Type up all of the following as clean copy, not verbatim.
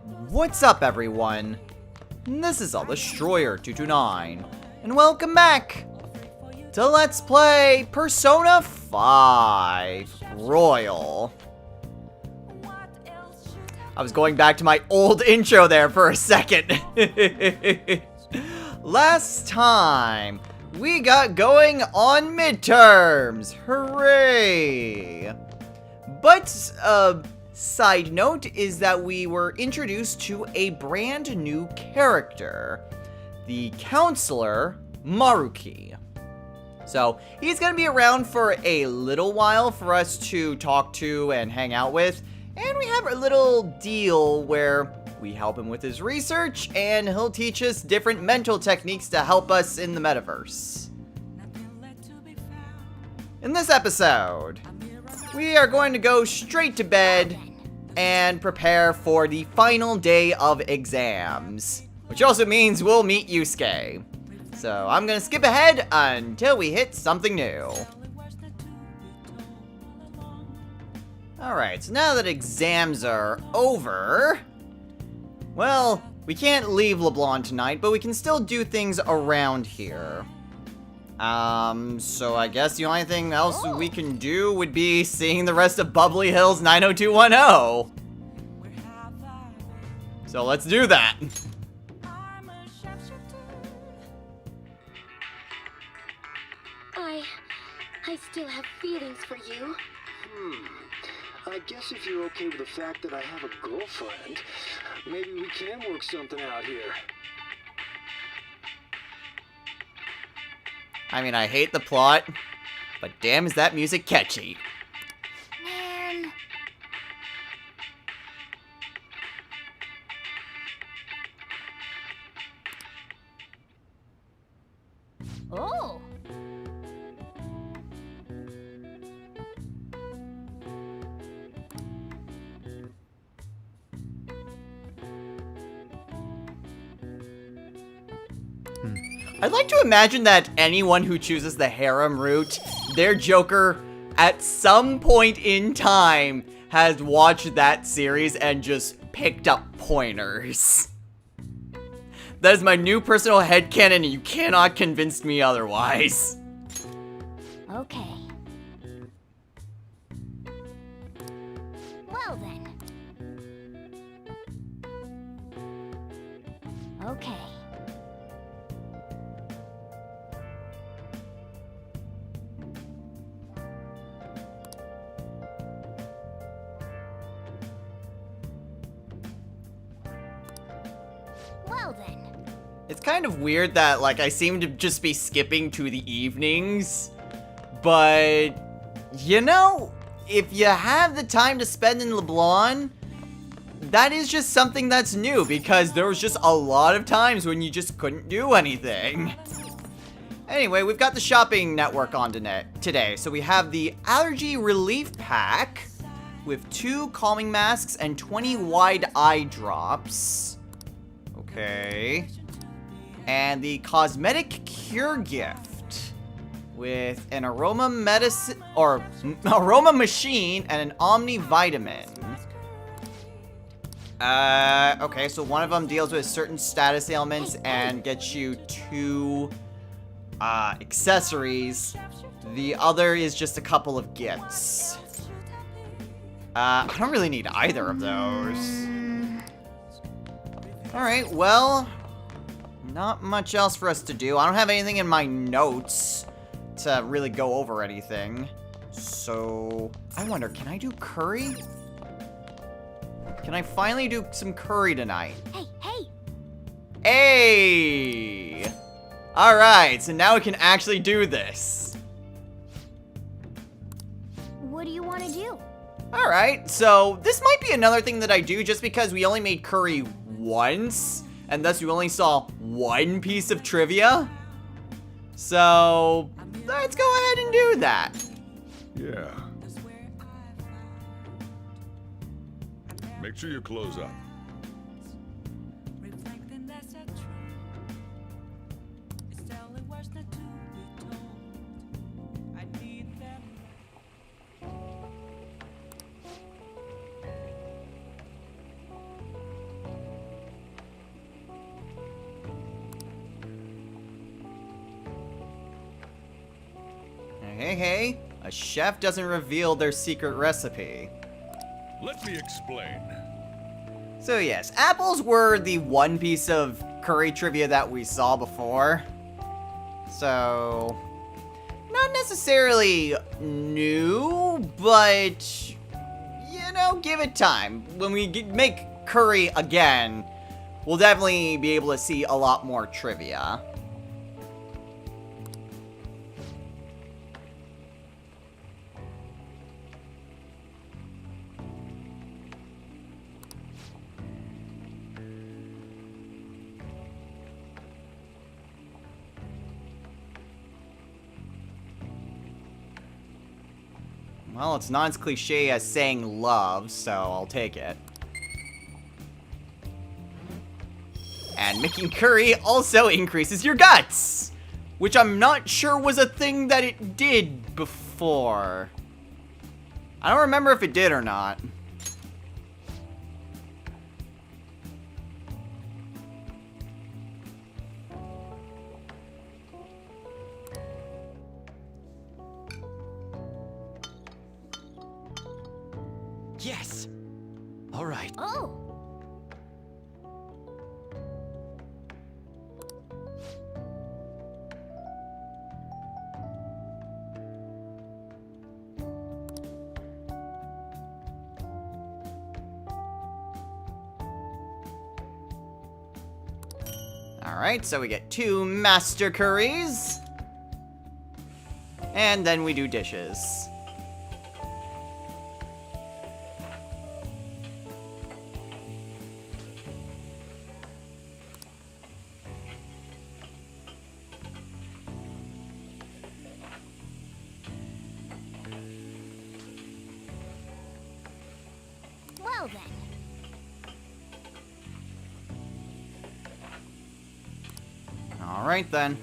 What's up, everyone? This is Destroyer229, and welcome back to Let's Play Persona 5 Royal. I was going back to my old intro there for a second. Last time, we got going on midterms. Hooray! But, side note is that we were introduced to a brand new character, the counselor, Maruki. So, he's gonna be around for a little while for us to talk to and hang out with, and we have a little deal where we help him with his research, and he'll teach us different mental techniques to help us in the metaverse. In this episode, we are going to go straight to bed and prepare for the final day of exams, which also means we'll meet Yusuke. So I'm gonna skip ahead until we hit something new. Alright, so now that exams are over, well, we can't leave LeBlanc tonight, but we can still do things around here. So I guess the only thing else we can do would be seeing the rest of Bubbly Hills 90210. So let's do that. I still have feelings for you. I guess if you're okay with the fact that I have a girlfriend, maybe we can work something out here. I mean, I hate the plot, but damn is that music catchy. Man. Oh. I'd like to imagine that anyone who chooses the harem route, their Joker, at some point in time, has watched that series and just picked up pointers. That is my new personal headcanon, and you cannot convince me otherwise. Okay. Well then. Okay. Well then. It's kind of weird that, like, I seem to just be skipping to the evenings, but, you know, if you have the time to spend in LeBlanc, that is just something that's new, because there was just a lot of times when you just couldn't do anything. Anyway, we've got the shopping network on today, so we have the allergy relief pack with 2 calming masks and 20 wide eye drops. Okay. And the cosmetic cure gift with an aroma medicine or aroma machine and an omnivitamin. Okay, so one of them deals with certain status ailments and gets you 2 accessories. The other is just a couple of gifts. I don't really need either of those. Alright, well, not much else for us to do. I don't have anything in my notes to really go over anything. So, I wonder, can I do curry? Can I finally do some curry tonight? Hey! Hey! Alright, so now we can actually do this. What do you want to do? Alright, so this might be another thing that I do just because we only made curry once, and thus we only saw one piece of trivia. So, let's go ahead and do that. Yeah. Make sure you close up. Hey, a chef doesn't reveal their secret recipe. Let me explain. So yes, apples were the one piece of curry trivia that we saw before. So, not necessarily new, but, you know, give it time. When we make curry again, we'll definitely be able to see a lot more trivia. Well, it's not as cliche as saying love, so I'll take it. And making curry also increases your guts! Which I'm not sure was a thing that it did before. I don't remember if it did or not. Yes! Alright. Oh. Alright, so we get 2 master curries. And then we do dishes. Well then. Alright then.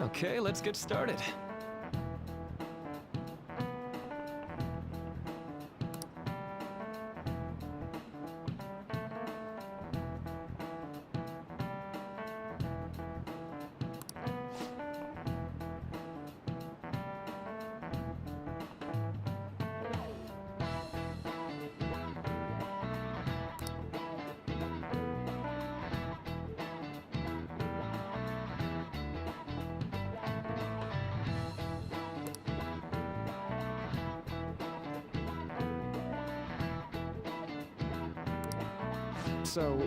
Okay, let's get started. So...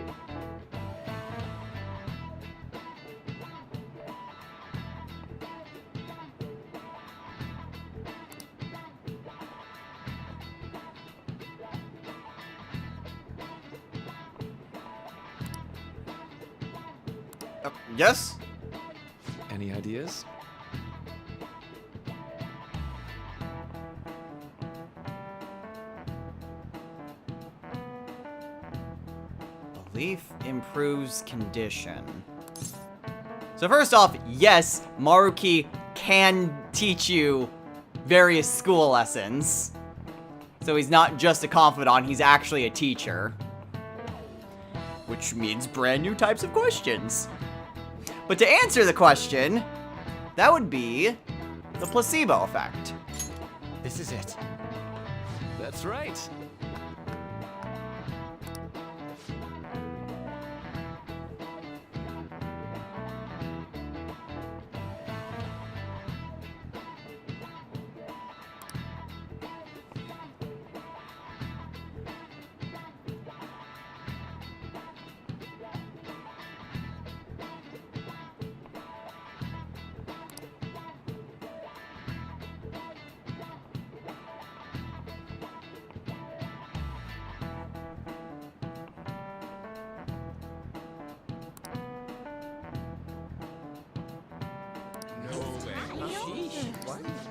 Yes? Any ideas? Belief improves condition. So first off, yes, Maruki can teach you various school lessons. So he's not just a confidant, he's actually a teacher. Which means brand new types of questions. But to answer the question, that would be the placebo effect. This is it. That's right.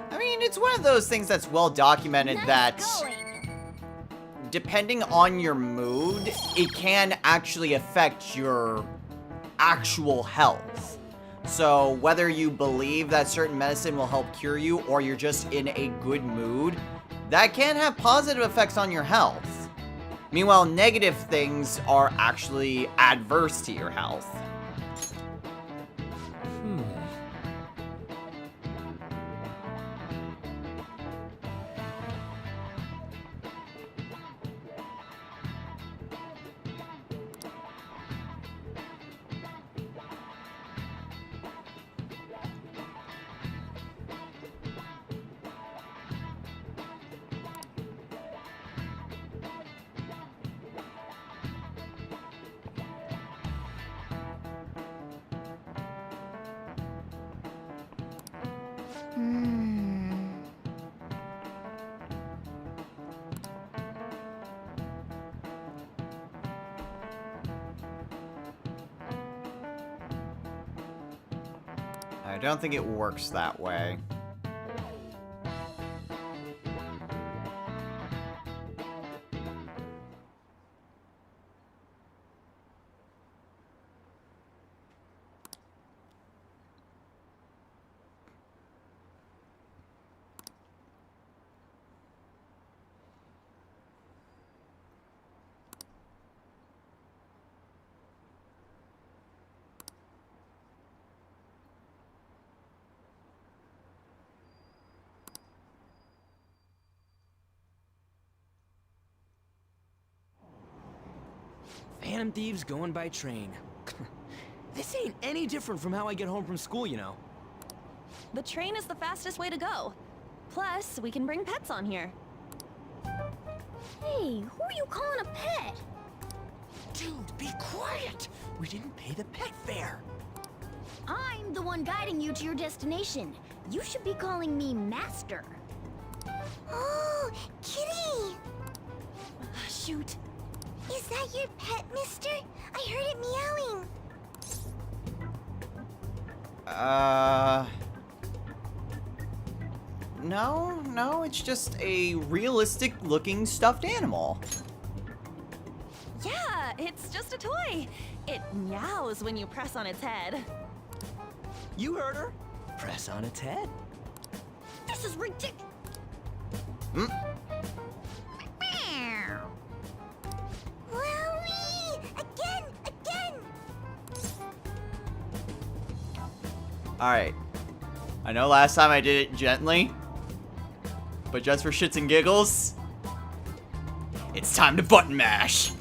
I mean, it's one of those things that's well documented that, depending on your mood, it can actually affect your actual health. So whether you believe that certain medicine will help cure you or you're just in a good mood, that can have positive effects on your health. Meanwhile, negative things are actually adverse to your health. I don't think it works that way. Phantom thieves going by train. This ain't any different from how I get home from school, you know. The train is the fastest way to go. Plus, we can bring pets on here. Hey, who are you calling a pet? Dude, be quiet! We didn't pay the pet fare. I'm the one guiding you to your destination. You should be calling me Master. Oh, kitty! Shoot. Is that your pet, mister? I heard it meowing. No, it's just a realistic looking stuffed animal. Yeah, it's just a toy. It meows when you press on its head. You heard her. Press on its head. This is ridiculous. Wowie! Again! Alright. I know last time I did it gently, but just for shits and giggles, it's time to button mash.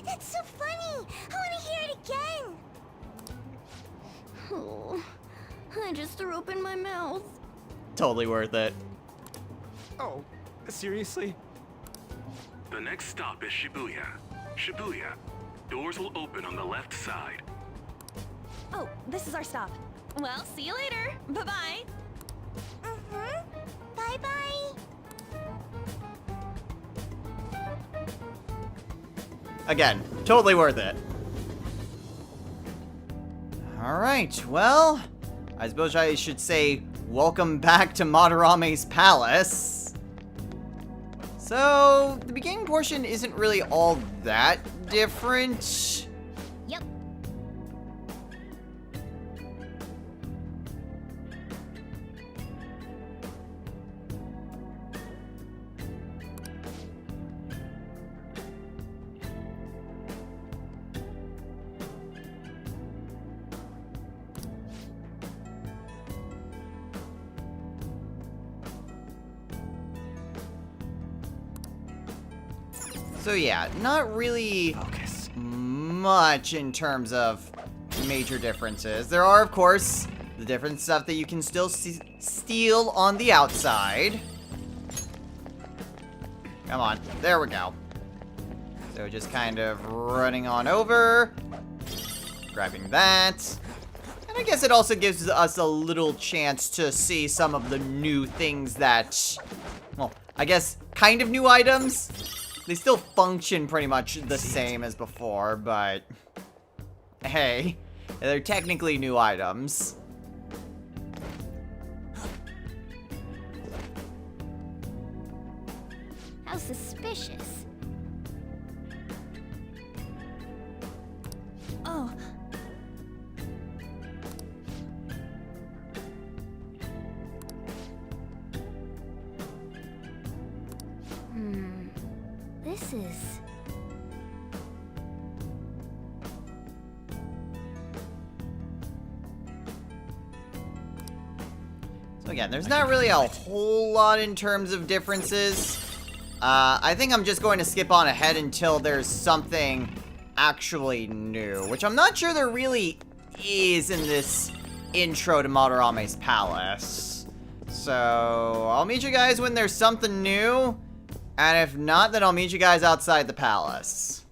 That's so funny! I want to hear it again! Oh, I just threw up in my mouth. Totally worth it. Oh, seriously? The next stop is Shibuya. Shibuya. Doors will open on the left side. Oh, this is our stop. Well, see you later. Bye-bye. Bye-bye! Again, totally worth it. Alright, well, I suppose I should say welcome back to Madarame's palace. So, the beginning portion isn't really all that different. Yep. So yeah, not really Focus. much in terms of major differences. There are, of course, the different stuff that you can still steal on the outside. Come on, there we go. So just kind of running on over, grabbing that. And I guess it also gives us a little chance to see some of the new things that, well, I guess kind of new items. They still function pretty much the same as before, but hey, they're technically new items. How suspicious. glasses. So again, there's not really a whole lot in terms of differences. I think I'm just going to skip on ahead until there's something actually new, which I'm not sure there really is in this intro to Madarame's palace. So I'll meet you guys when there's something new, and if not, then I'll meet you guys outside the palace.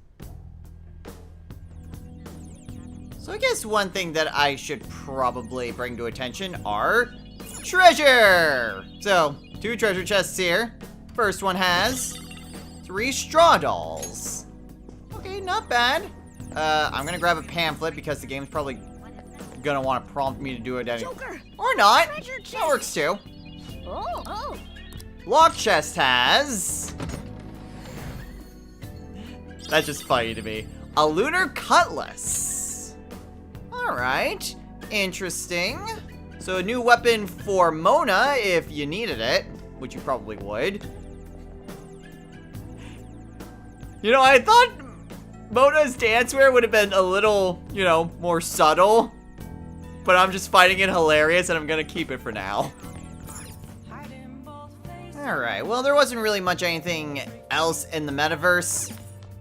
So I guess one thing that I should probably bring to attention are treasure! So, 2 treasure chests here. First one has 3 straw dolls. Okay, not bad. I'm gonna grab a pamphlet because the game's probably gonna want to prompt me to do it anyway. Joker! Or not. Treasure chest. That works too. Oh! Lock chest has... That's just funny to me. A lunar cutlass. Alright. Interesting. So a new weapon for Mona if you needed it, which you probably would. You know, I thought Mona's dancewear would have been a little, you know, more subtle. But I'm just finding it hilarious and I'm gonna keep it for now. Alright, well there wasn't really much anything else in the metaverse.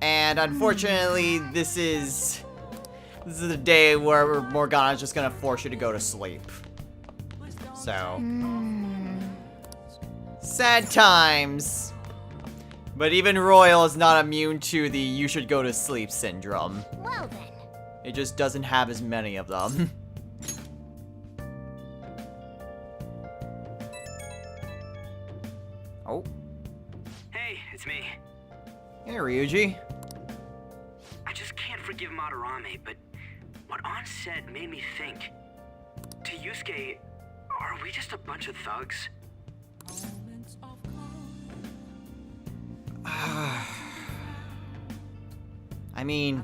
And unfortunately, this is the day where Morgana's just gonna force you to go to sleep. So, sad times. But even Royal is not immune to the you should go to sleep syndrome. Well then. It just doesn't have as many of them. Oh. Hey, it's me. Hey, Ryuji. I just can't forgive Madarame, but what An said made me think. To Yusuke, are we just a bunch of thugs? I mean,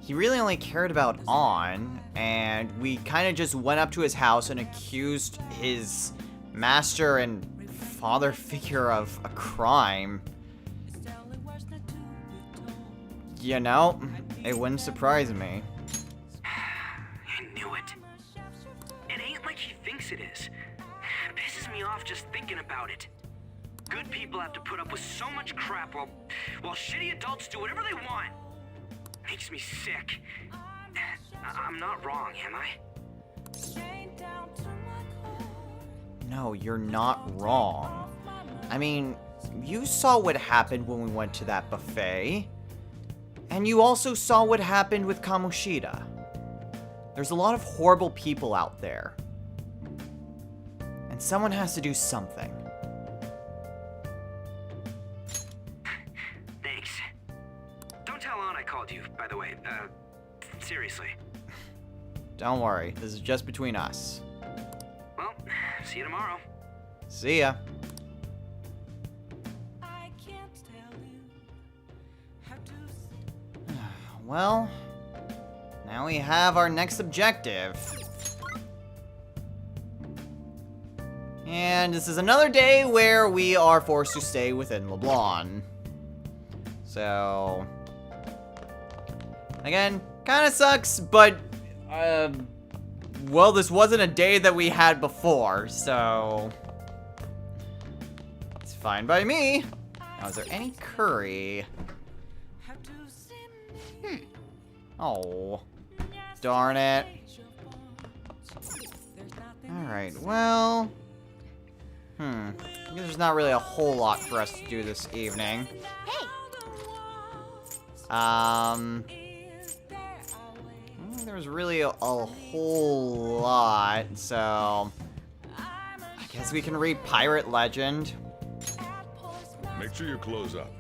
he really only cared about An, and we kind of just went up to his house and accused his master and father figure of a crime. You know, it wouldn't surprise me. I knew it. It ain't like he thinks it is. It pisses me off just thinking about it. Good people have to put up with so much crap while shitty adults do whatever they want. Makes me sick. I'm not wrong, am I? No, you're not wrong. I mean, you saw what happened when we went to that buffet. And you also saw what happened with Kamoshida. There's a lot of horrible people out there. And someone has to do something. Thanks. Don't tell An I called you, by the way. Seriously. Don't worry, this is just between us. Well, see you tomorrow. See ya. Well, now we have our next objective. And this is another day where we are forced to stay within LeBlanc. So, again, kind of sucks, but, well, this wasn't a day that we had before, so it's fine by me. Now, is there any curry? Oh, darn it. Alright, well, I guess there's not really a whole lot for us to do this evening. Hey! I don't think there was really a whole lot, so I guess we can read Pirate Legend. Make sure you close up.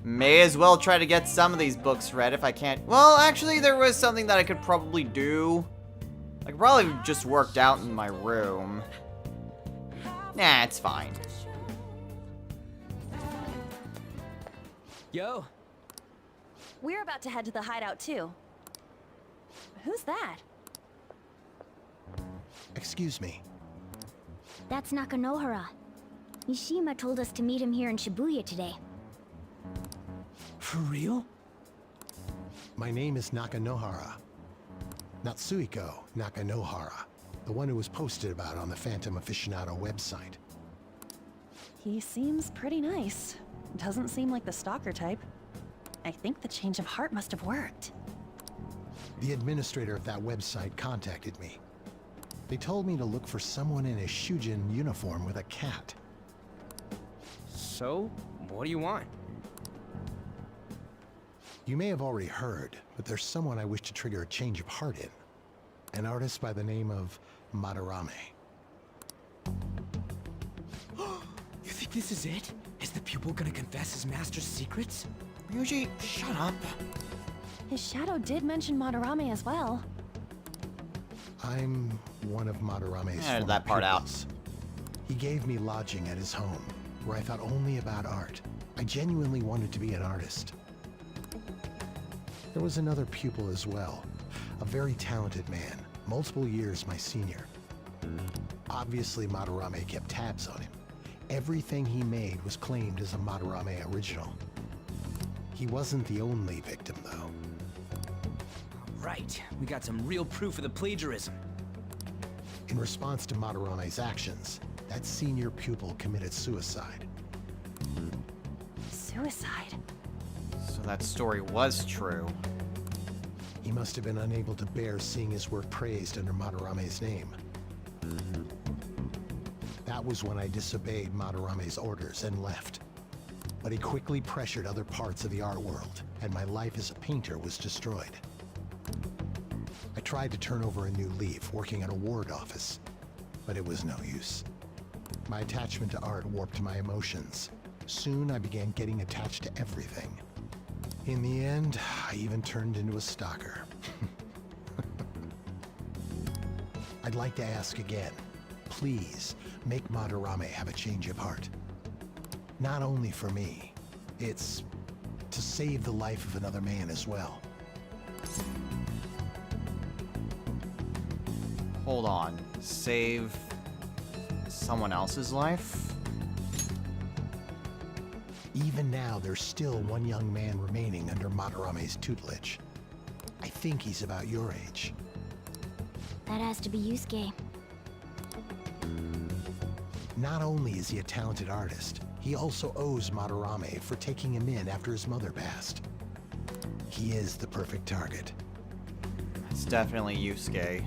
May as well try to get some of these books read if I can't. Well, actually, there was something that I could probably do. I could probably just worked out in my room. Nah, it's fine. Yo. We're about to head to the hideout too. Who's that? Excuse me. That's Nakanohara. Mishima told us to meet him here in Shibuya today. For real? My name is Nakanohara. Natsuhiko Nakanohara. The one who was posted about on the Phantom Aficionado website. He seems pretty nice. Doesn't seem like the stalker type. I think the change of heart must have worked. The administrator of that website contacted me. They told me to look for someone in a Shujin uniform with a cat. So, what do you want? You may have already heard, but there's someone I wish to trigger a change of heart in. An artist by the name of Madarame. You think this is it? Is the pupil gonna confess his master's secrets? Ryuji, shut up. His shadow did mention Madarame as well. I'm one of Madarame's Edit former that part out. pupils. He gave me lodging at his home, where I thought only about art. I genuinely wanted to be an artist. There was another pupil as well, a very talented man, multiple years my senior. Obviously, Madarame kept tabs on him. Everything he made was claimed as a Madarame original. He wasn't the only victim, though. Right, we got some real proof of the plagiarism. In response to Madarame's actions, that senior pupil committed suicide. Suicide? So that story was true. He must have been unable to bear seeing his work praised under Madarame's name. That was when I disobeyed Madarame's orders and left. But he quickly pressured other parts of the art world, and my life as a painter was destroyed. I tried to turn over a new leaf, working at a ward office, but it was no use. My attachment to art warped my emotions. Soon I began getting attached to everything. In the end, I even turned into a stalker. I'd like to ask again, please make Madarame have a change of heart. Not only for me, it's to save the life of another man as well. Hold on. Save someone else's life? Even now, there's still one young man remaining under Madarame's tutelage. I think he's about your age. That has to be Yusuke. Not only is he a talented artist, he also owes Madarame for taking him in after his mother passed. He is the perfect target. It's definitely Yusuke.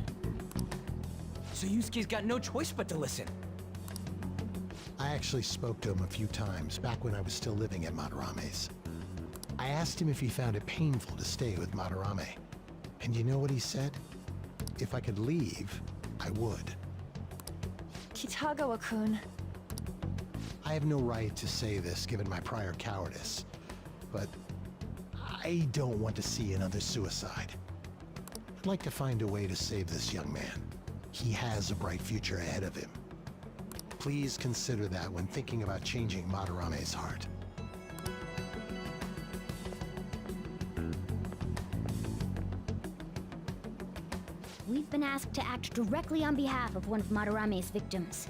So Yusuke's got no choice but to listen. I actually spoke to him a few times back when I was still living at Madarame's. I asked him if he found it painful to stay with Madarame. And you know what he said? If I could leave, I would. Kitagawa-kun. I have no right to say this given my prior cowardice, but I don't want to see another suicide. I'd like to find a way to save this young man. He has a bright future ahead of him. Please consider that when thinking about changing Madarame's heart. We've been asked to act directly on behalf of one of Madarame's victims.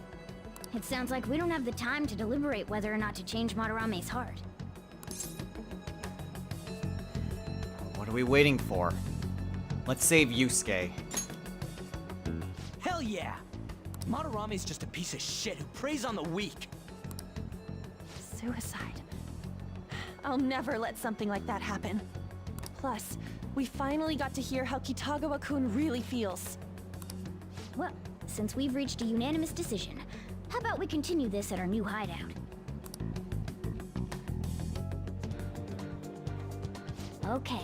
It sounds like we don't have the time to deliberate whether or not to change Madarame's heart. What are we waiting for? Let's save Yusuke. Hell yeah! Madarame's just a piece of shit who preys on the weak. Suicide. I'll never let something like that happen. Plus, we finally got to hear how Kitagawa-kun really feels. Well, since we've reached a unanimous decision, how about we continue this at our new hideout? Okay.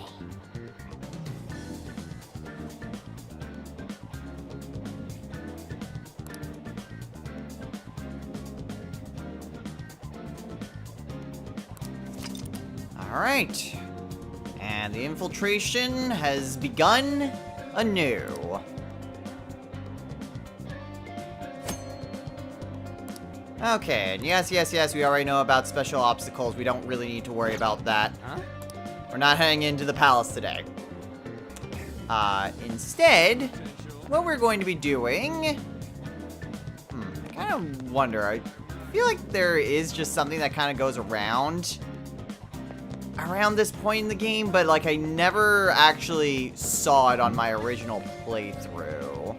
Alright. And the infiltration has begun anew. Okay, and yes, we already know about special obstacles. We don't really need to worry about that. Huh? We're not heading into the palace today. Instead, what we're going to be doing... I kind of wonder. I feel like there is just something that kind of goes around. I around this point in the game, but like I never actually saw it on my original playthrough.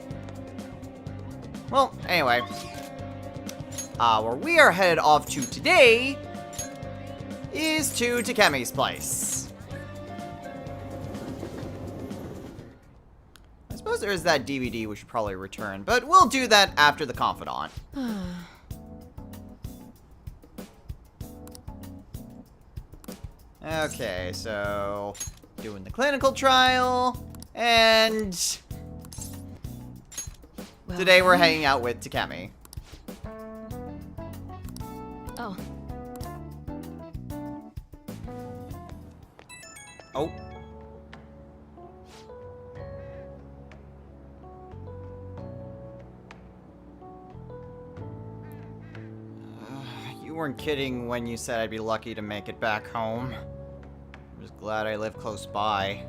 Well, anyway. Where we are headed off to today is to Takemi's place. I suppose there is that DVD we should probably return, but we'll do that after the Confidant. Okay, so doing the clinical trial, and today we're hanging out with Takemi. Oh. Oh. You weren't kidding when you said I'd be lucky to make it back home. I'm just glad I live close by.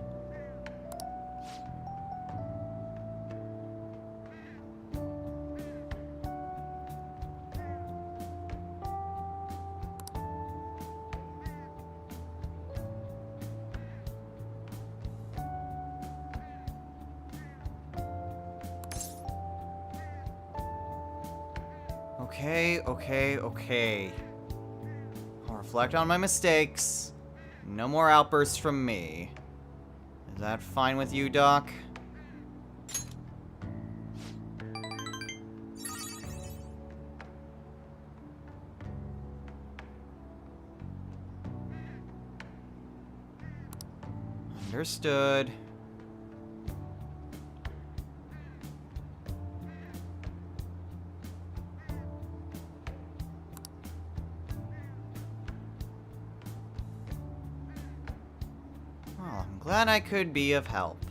Okay. I'll reflect on my mistakes. No more outbursts from me. Is that fine with you, Doc? Understood. Glad I could be of help.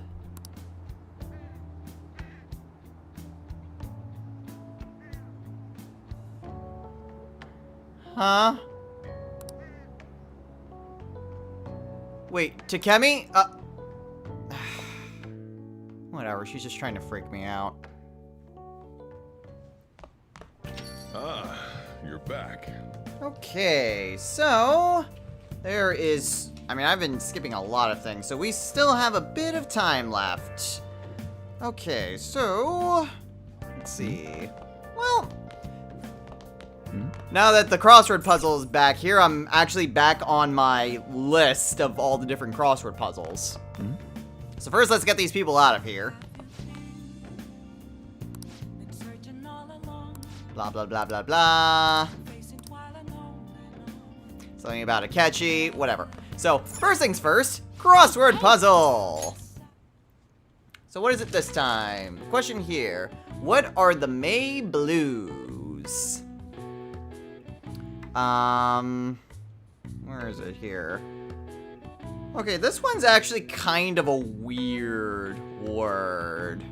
Huh? Wait, Takemi? Whatever, she's just trying to freak me out. Ah, you're back. Okay, so there is... I mean, I've been skipping a lot of things, so we still have a bit of time left. Okay, so... let's see. Well... now that the crossword puzzle is back here, I'm actually back on my list of all the different crossword puzzles. So first, let's get these people out of here. Blah, blah, blah, blah, blah. Something about a catchy, whatever. So, first things first, crossword puzzle. So what is it this time? Question here. What are the May Blues? Where is it here? Okay, this one's actually kind of a weird word.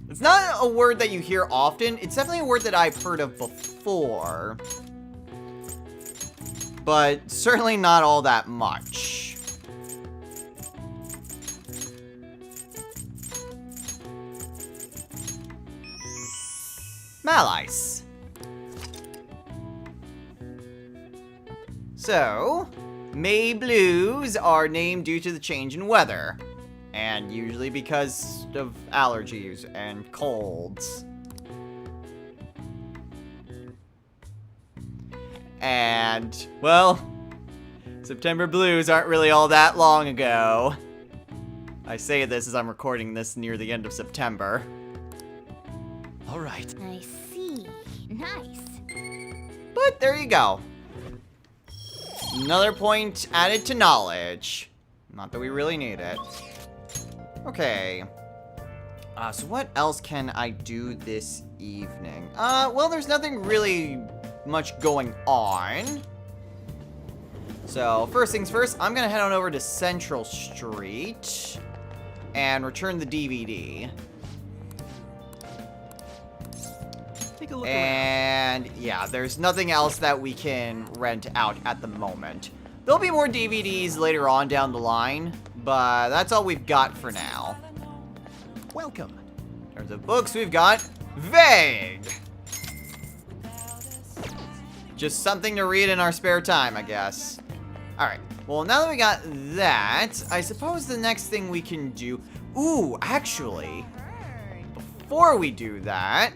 It's not a word that you hear often. It's definitely a word that I've heard of before. But certainly not all that much. Malice. So, May Blues are named due to the change in weather. And usually because of allergies and colds. And, well, September Blues aren't really all that long ago. I say this as I'm recording this near the end of September. All right. I see. Nice. But there you go. Another point added to knowledge. Not that we really need it. Okay. So what else can I do this evening? Well, there's nothing really much going on. So, first things first, I'm gonna head on over to Central Street and return the DVD. Take a look and yeah, there's nothing else that we can rent out at the moment. There'll be more DVDs later on down the line, but that's all we've got for now. Welcome. In terms of books, we've got Vague. Just something to read in our spare time, I guess. Alright, well, now that we got that, I suppose the next thing we can do... Ooh, actually, before we do that,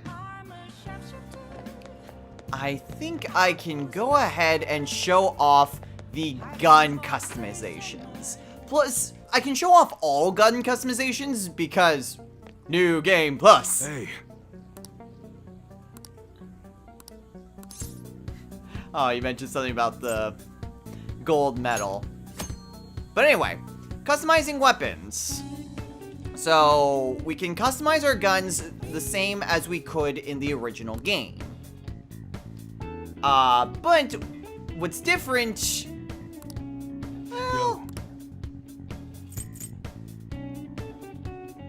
I think I can go ahead and show off the gun customizations. Plus, I can show off all gun customizations because New Game Plus. Hey. Oh, you mentioned something about the gold medal. But anyway, customizing weapons. So, we can customize our guns the same as we could in the original game. But what's different... Well,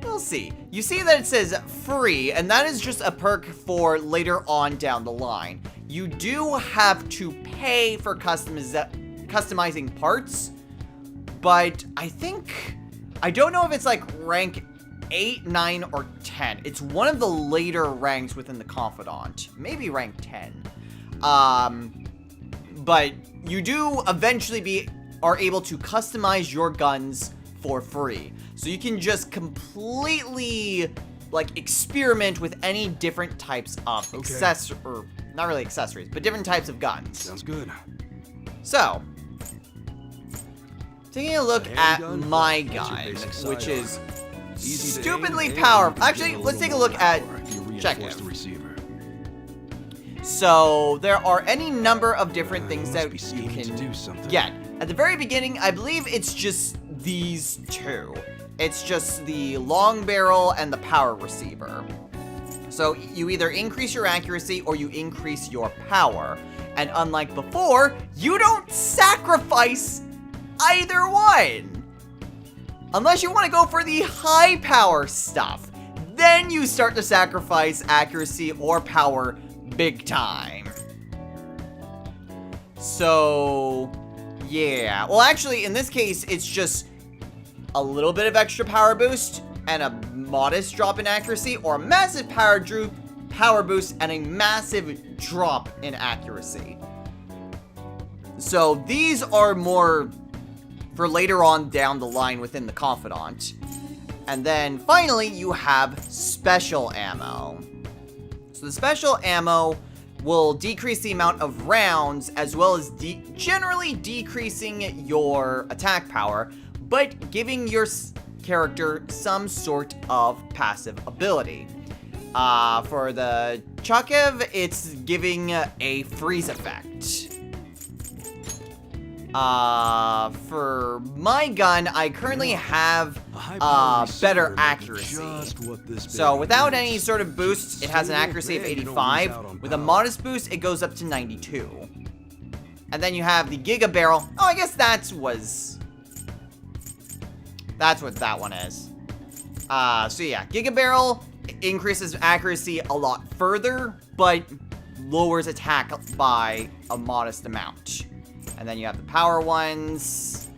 we'll see. You see that it says free, and that is just a perk for later on down the line. You do have to pay for customizing parts, but I don't know if it's like rank 8, 9, or 10. It's one of the later ranks within the Confidant. Maybe rank 10. But you do eventually are able to customize your guns for free. So you can just completely, like, experiment with any different types of or not really accessories, but different types of guns. Sounds good. So, taking a look at my gun, which is stupidly powerful. Actually, let's take a look at check it. So, there are any number of different things that you can get. At the very beginning, I believe it's just these two. It's just the long barrel and the power receiver. So, you either increase your accuracy or you increase your power. And unlike before, you don't sacrifice either one. Unless you want to go for the high power stuff. Then you start to sacrifice accuracy or power big time. So, yeah. Well, actually, in this case, it's just a little bit of extra power boost and a modest drop in accuracy, or a massive power boost and a massive drop in accuracy. So these are more for later on down the line within the Confidant. And then finally, you have special ammo. So the special ammo will decrease the amount of rounds, as well as generally decreasing your attack power, but giving your character some sort of passive ability. For the Chakev, it's giving a freeze effect. For my gun, I currently have better accuracy. So without any sort of boosts, it has an accuracy of 85. With a modest boost, it goes up to 92. And then you have the Giga Barrel. Oh, I guess that's what that one is. So yeah, Giga Barrel increases accuracy a lot further, but lowers attack by a modest amount. And then you have the power ones.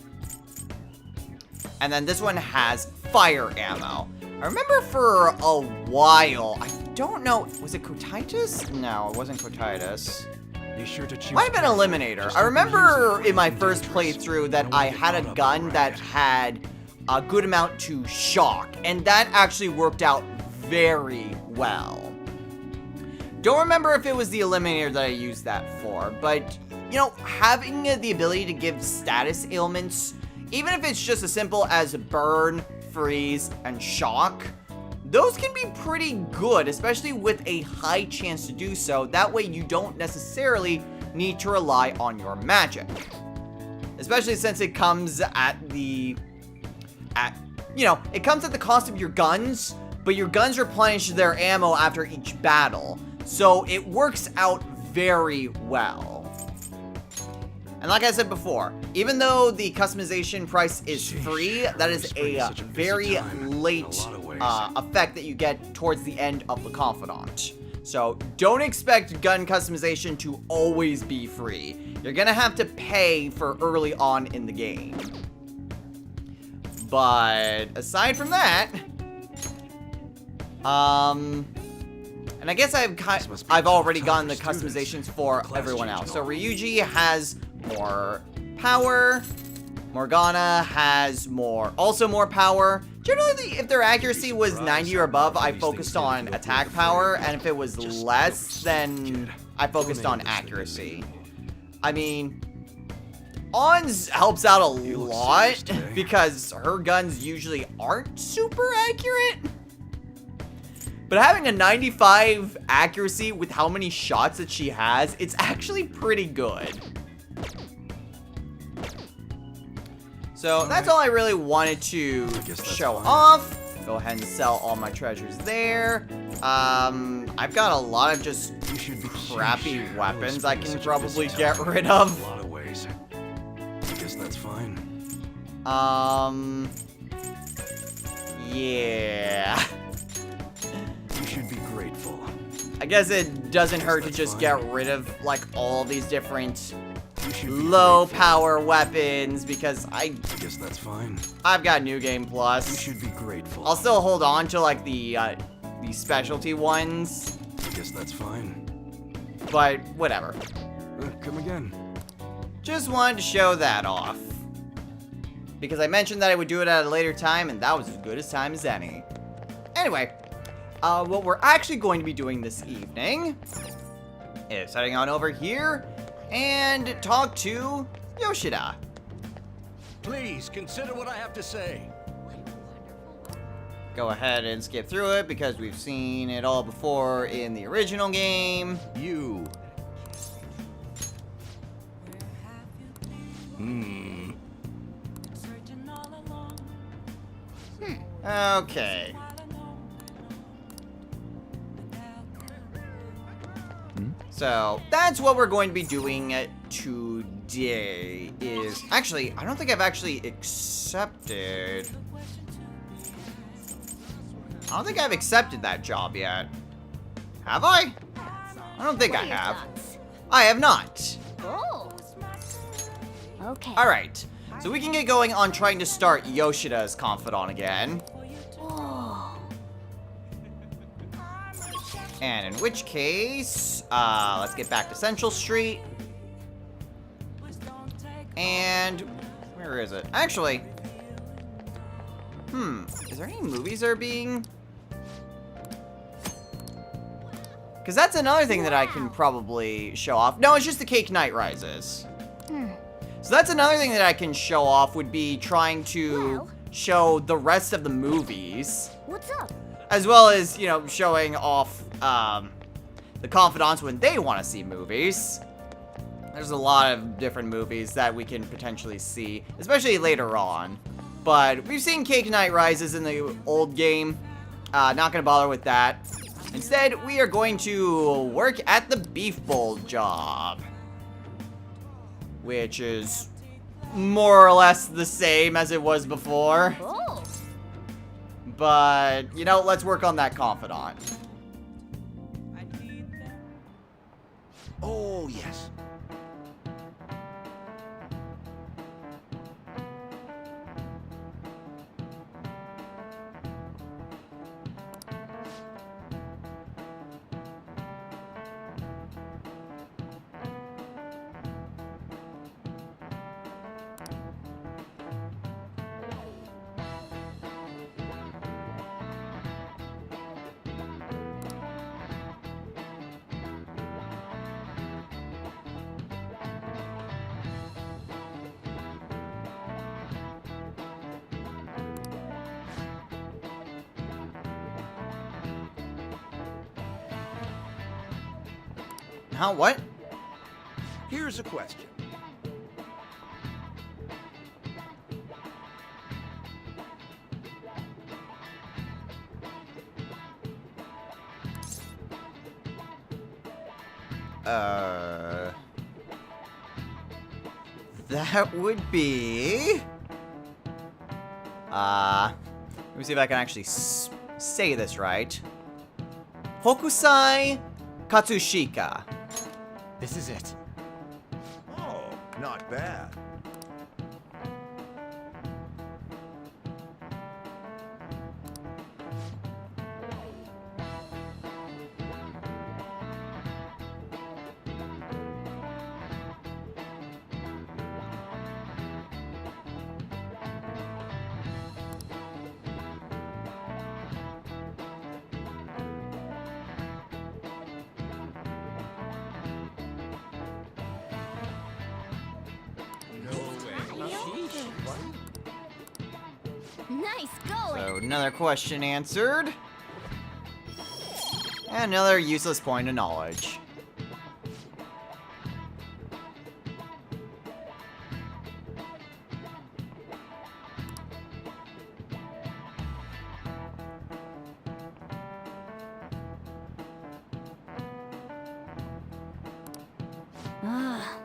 And then this one has fire ammo. I remember for a while, I don't know, was it Cotitus? No, it wasn't Cotitus. Be sure to choose. Might have been Eliminator. I remember in my first playthrough that I had a gun that had a good amount to shock, and that actually worked out very well. Don't remember if it was the Eliminator that I used that for, but, you know, having the ability to give status ailments, even if it's just as simple as burn, freeze, and shock, those can be pretty good, especially with a high chance to do so. That way you don't necessarily need to rely on your magic. Especially since it comes it comes at the cost of your guns, but your guns replenish their ammo after each battle. So it works out very well. And like I said before, even though the customization price is free, that is a very late effect that you get towards the end of the Confidant. So don't expect gun customization to always be free. You're gonna have to pay for early on in the game. But aside from that, and I guess I've already gotten the customizations for everyone else. So Ryuji has more power. Morgana has also more power. Generally, if their accuracy was 90 or above, I focused on attack power, and if it was less, then I focused on accuracy. I mean, On's helps out a lot because her guns usually aren't super accurate. But having a 95 accuracy with how many shots that she has, it's actually pretty good. So that's all I really wanted to show off. Go ahead and sell all my treasures there. I've got a lot of just crappy weapons I can probably get rid of. A lot of ways. I guess that's fine. Yeah. You should be grateful. I guess it doesn't hurt to just get rid of, like, all these different low power weapons because I guess that's fine. I've got New Game Plus. You should be grateful. I'll still hold on to like the specialty ones. I guess that's fine. But whatever. Come again. Just wanted to show that off. Because I mentioned that I would do it at a later time, and that was as good a time as any. Anyway, what we're actually going to be doing this evening is heading on over here and talk to Yoshida. Please consider what I have to say. Go ahead and skip through it because we've seen it all before in the original game. You. Okay. So, that's what we're going to be doing today is... Actually, I don't think I've actually accepted... I don't think I've accepted that job yet. Have I? I don't think I have. I have not. Oh. Okay. Alright. So we can get going on trying to start Yoshida's confidant again. Oh. And in which case, let's get back to Central Street. And where is it? Actually, is there any movies that are being... Because that's another thing that I can probably show off. No, it's just the Cake Night Rises. So that's another thing that I can show off would be trying to show the rest of the movies. What's up? As well as, you know, showing off the confidants when they want to see movies. There's a lot of different movies that we can potentially see, especially later on. But we've seen Cake Night Rises in the old game. Not going to bother with that. Instead, we are going to work at the Beef Bowl job. Which is more or less the same as it was before. Oh. But, you know, let's work on that confidant. Oh, yes. Huh? What? Here's a question. That would be... let me see if I can actually say this right. Hokusai Katsushika. This is it. Oh, not bad. Nice going. So another question answered. And another useless point of knowledge. Ah.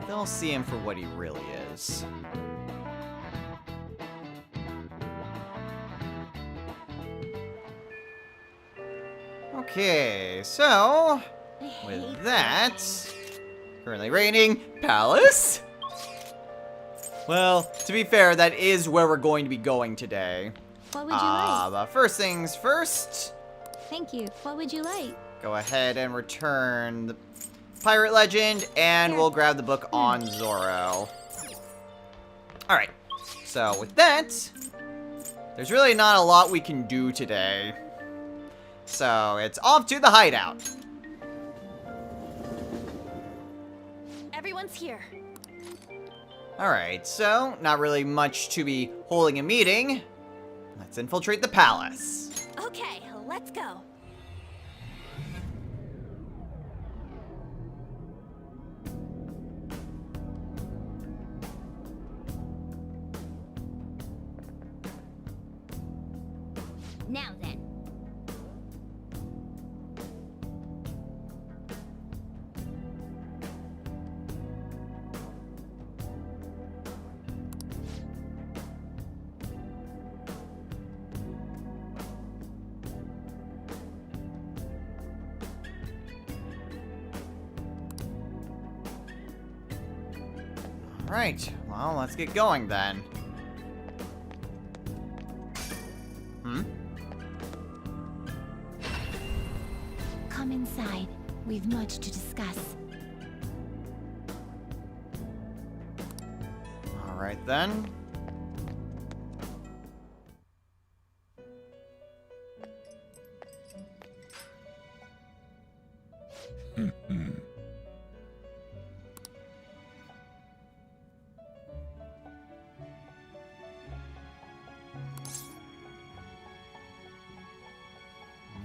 They'll see him for what he really is. Okay, so with that, currently reigning Palace. Well, to be fair, that is where we're going to be going today. What would you like? But first things first, Thank you. What would you like? go ahead and return the Pirate Legend, and we'll grab the book on Zoro. Alright, so with that, there's really not a lot we can do today. So it's off to the hideout. Everyone's here. Alright, so not really much to be holding a meeting. Let's infiltrate the palace. Okay, let's go. Now then. Alright, well, let's get going then. Come inside. We've much to discuss. Alright then.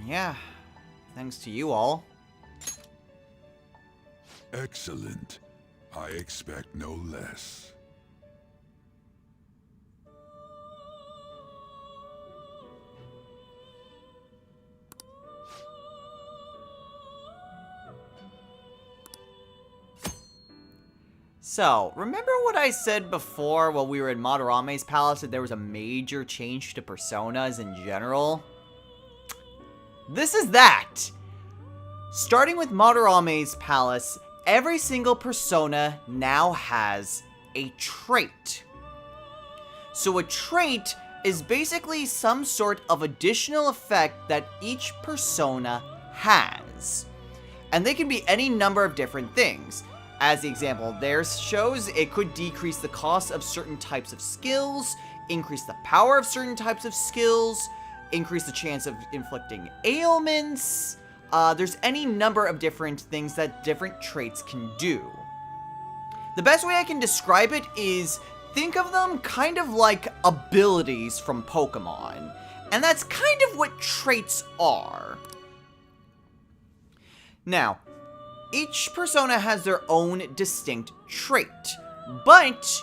Yeah, thanks to you all. Excellent. I expect no less. So, remember what I said before while we were in Madarame's palace that there was a major change to personas in general? This is that! Starting with Madarame's palace, every single persona now has a trait. So a trait is basically some sort of additional effect that each persona has. And they can be any number of different things. As the example there shows, it could decrease the cost of certain types of skills, increase the power of certain types of skills, increase the chance of inflicting ailments. There's any number of different things that different traits can do. The best way I can describe it is, think of them kind of like abilities from Pokemon. And that's kind of what traits are. Now, each persona has their own distinct trait, but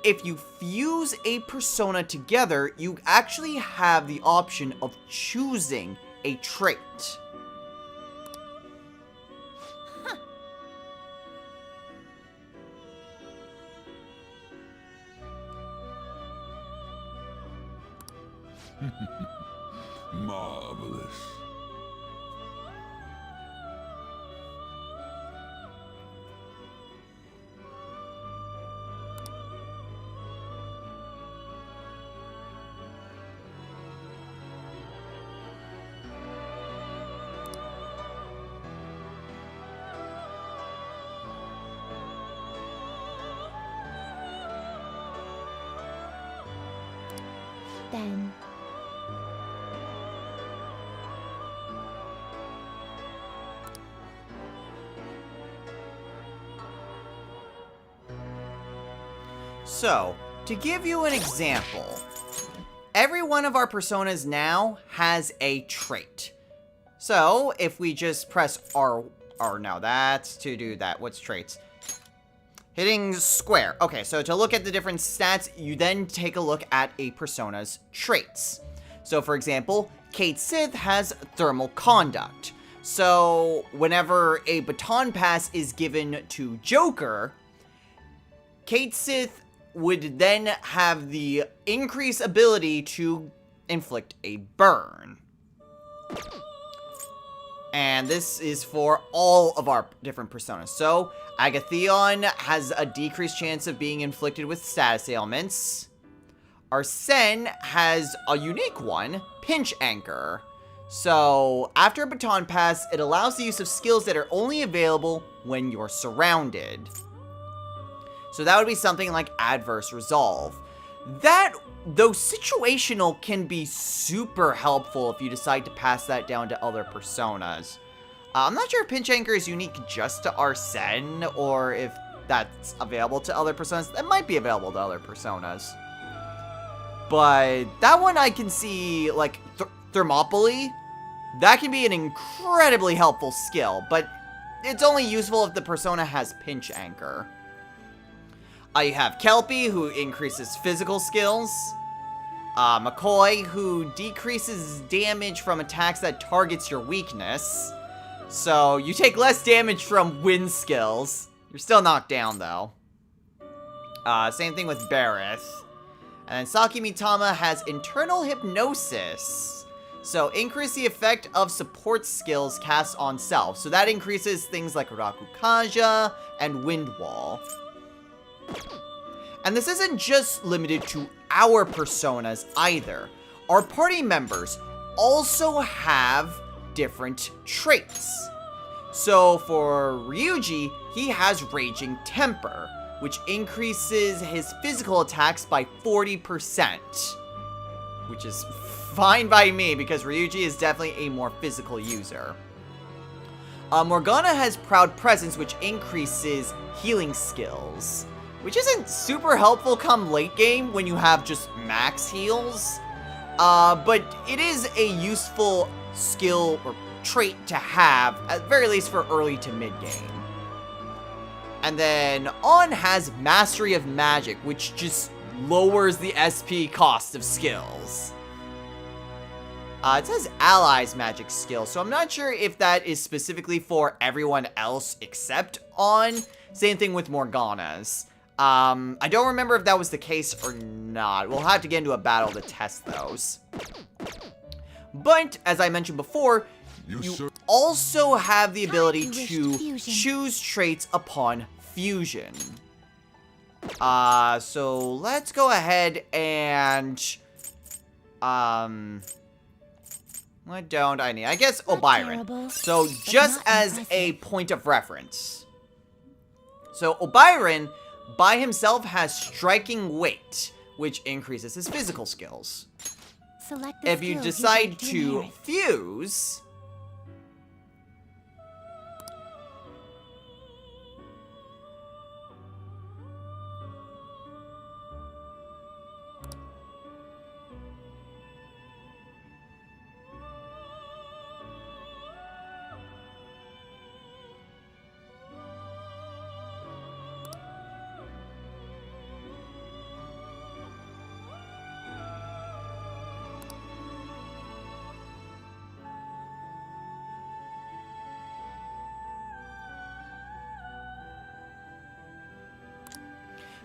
if you fuse a persona together, you actually have the option of choosing a trait. Marvelous. then. So, to give you an example, every one of our personas now has a trait. So, if we just press R, no, that's to do that. What's traits? Hitting square. Okay, so to look at the different stats, you then take a look at a persona's traits. So, for example, Kate Sith has thermal conduct. So, whenever a baton pass is given to Joker, Kate Sith would then have the increased ability to inflict a burn. And this is for all of our different personas. So, Agatheon has a decreased chance of being inflicted with status ailments. Arsene has a unique one, Pinch Anchor. So, after a baton pass, it allows the use of skills that are only available when you're surrounded. So that would be something like Adverse Resolve. That, though situational, can be super helpful if you decide to pass that down to other personas. I'm not sure if Pinch Anchor is unique just to Arsene, or if that's available to other personas. That might be available to other personas. But that one I can see, like, Thermopylae, that can be an incredibly helpful skill, but it's only useful if the persona has Pinch Anchor. You have Kelpie, who increases physical skills. McCoy, who decreases damage from attacks that targets your weakness. So, you take less damage from wind skills. You're still knocked down, though. Same thing with Bareth. And then Saki Mitama has Internal Hypnosis. So, increase the effect of support skills cast on self. So, that increases things like Rakukaja and Wind Wall. And this isn't just limited to our personas either. Our party members also have different traits. So for Ryuji, he has Raging Temper, which increases his physical attacks by 40%. Which is fine by me, because Ryuji is definitely a more physical user. Morgana has Proud Presence, which increases healing skills. Which isn't super helpful come late game when you have just max heals. But it is a useful skill or trait to have, at the very least for early to mid game. And then On has Mastery of Magic, which just lowers the SP cost of skills. It says Allies Magic skill, so I'm not sure if that is specifically for everyone else except On. Same thing with Morgana's. I don't remember if that was the case or not. We'll have to get into a battle to test those. But, as I mentioned before, you also have the ability to choose traits upon fusion. So let's go ahead and, what don't I need? I guess Obyron. So, just as a point of reference. So, Obyron by himself has Striking Weight, which increases his physical skills. If you decide to fuse,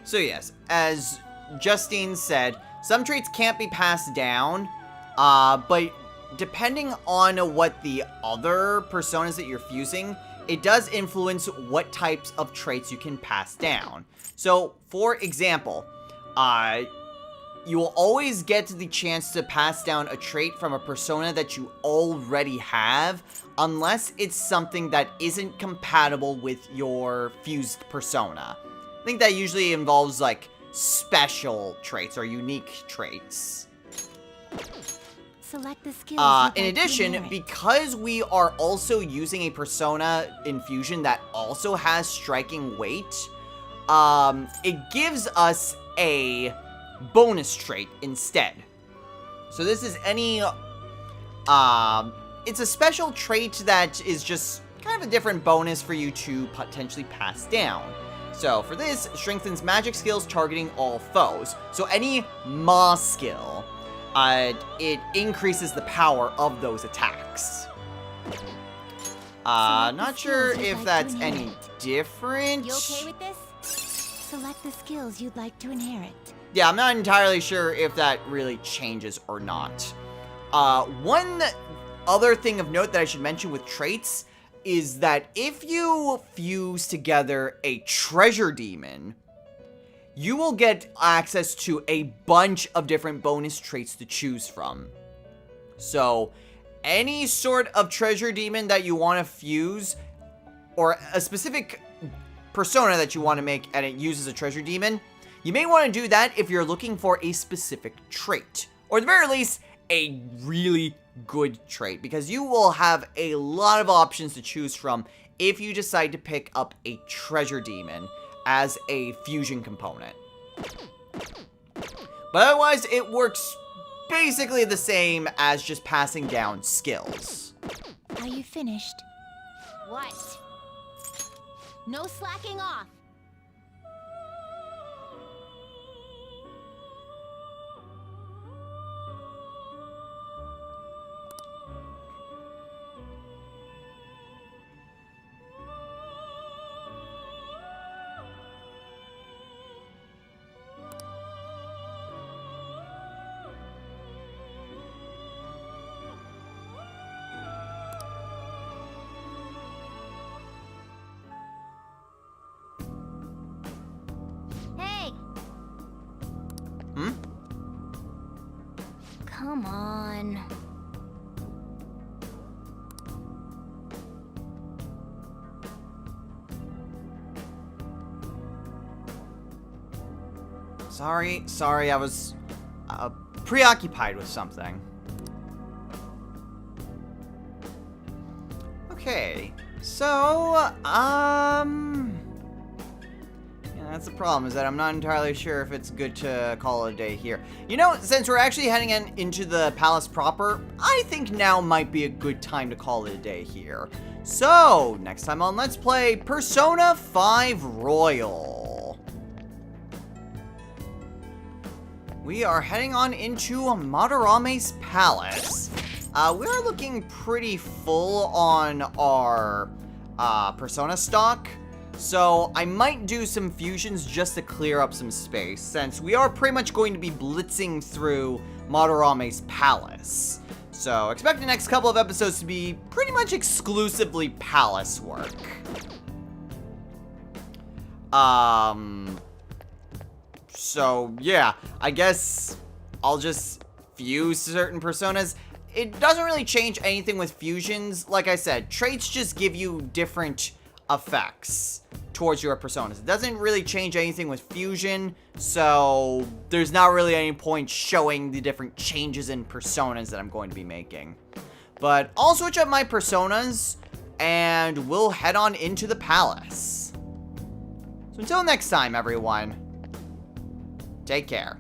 so yes, as Justine said, some traits can't be passed down, but depending on what the other personas that you're fusing, it does influence what types of traits you can pass down. So, for example, you will always get the chance to pass down a trait from a persona that you already have, unless it's something that isn't compatible with your fused persona. I think that usually involves, like, special traits or unique traits. Select the skills. In addition, because we are also using a persona in Fusion that also has striking weight, it gives us a bonus trait instead. So this is any, it's a special trait that is just kind of a different bonus for you to potentially pass down. So for this, strengthens magic skills targeting all foes. So any Ma skill, it increases the power of those attacks. Not sure if that's any different. You okay with this? Select the skills you'd like to inherit. Yeah, I'm not entirely sure if that really changes or not. One other thing of note that I should mention with traits is that if you fuse together a treasure demon, you will get access to a bunch of different bonus traits to choose from. So, any sort of treasure demon that you want to fuse, or a specific persona that you want to make and it uses a treasure demon, you may want to do that if you're looking for a specific trait. Or at the very least, a really good trait, because you will have a lot of options to choose from if you decide to pick up a treasure demon as a fusion component. But otherwise, it works basically the same as just passing down skills. Are you finished? What? No slacking off. Come on. Sorry, I was preoccupied with something. Okay, so, yeah, that's the problem, is that I'm not entirely sure if it's good to call it a day here. You know, since we're actually heading into the palace proper, I think now might be a good time to call it a day here. So, next time on Let's Play Persona 5 Royal. We are heading on into Madarame's palace. We're looking pretty full on our Persona stock, so I might do some fusions just to clear up some space, since we are pretty much going to be blitzing through Madarame's palace. So expect the next couple of episodes to be pretty much exclusively palace work. So yeah, I guess I'll just fuse certain personas. It doesn't really change anything with fusions. Like I said, traits just give you different effects towards your personas. It doesn't really change anything with fusion, so there's not really any point showing the different changes in personas that I'm going to be making. But I'll switch up my personas, and we'll head on into the palace. So until next time, everyone, take care.